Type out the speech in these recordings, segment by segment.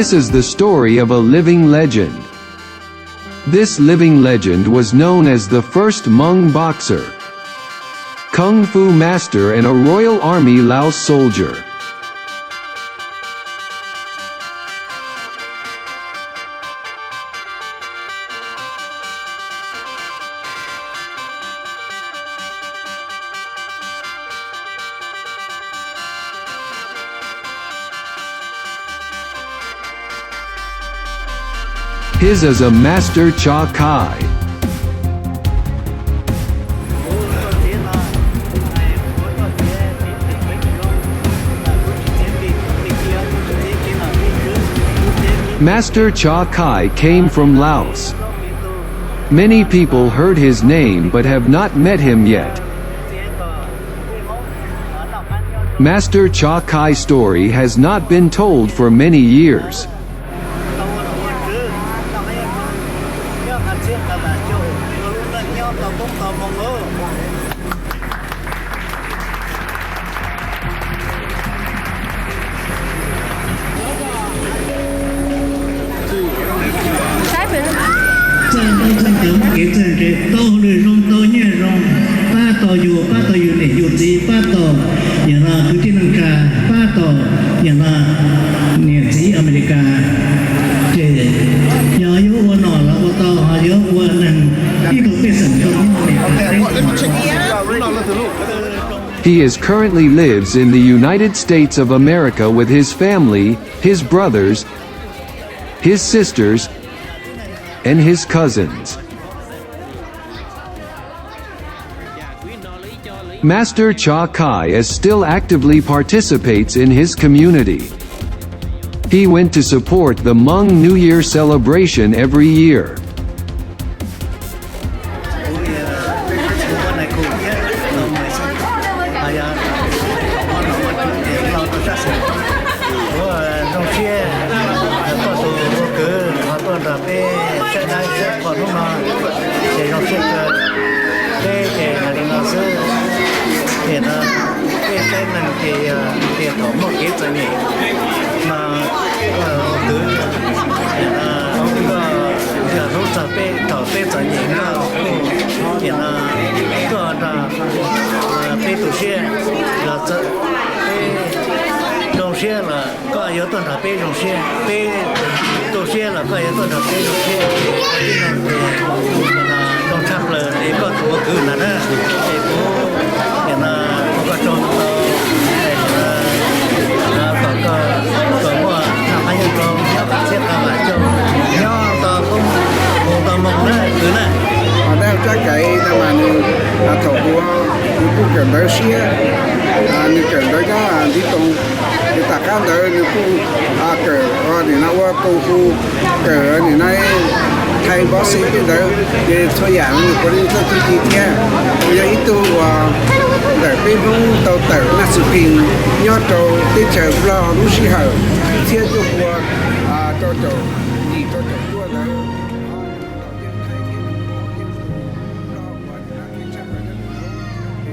This is the story of a living legend. This living legend was known as the first Hmong boxer, Kung Fu Master and a Royal Army Lao Soldier. His is a Master Cha Kai. Master Cha Kai came from Laos. Many people heard his name but have not met him yet. Master Cha Kai's story has not been told for many years. He currently lives in the United States of America with his family, his brothers, his sisters, and his cousins. Master Cha Kai still actively participates in his community. He went to support the Hmong New Year celebration every year. thay bác sĩ bây giờ để thôi giảm được có đi cho chi tiết bây giờ ít tu để bên vùng tàu tử là sự kiện nhớ trâu tới chờ lo lúc xí hở thiết cho qua cho trâu gì cho trâu chua đấy.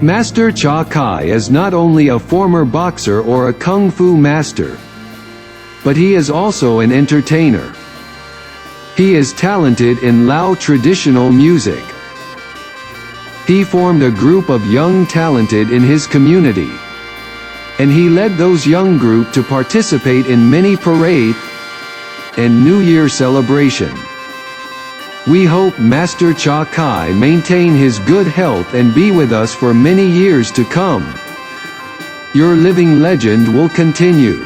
Master Cha Kai is not only a former boxer or a Kung Fu master, but he is also an entertainer. He is talented in Lao traditional music. He formed a group of young talented in his community, and he led those young group to participate in many parade and New Year celebration. We hope Master Cha Kai maintain his good health and be with us for many years to come. Your living legend will continue.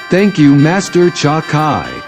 Thank you, Master Cha Kai.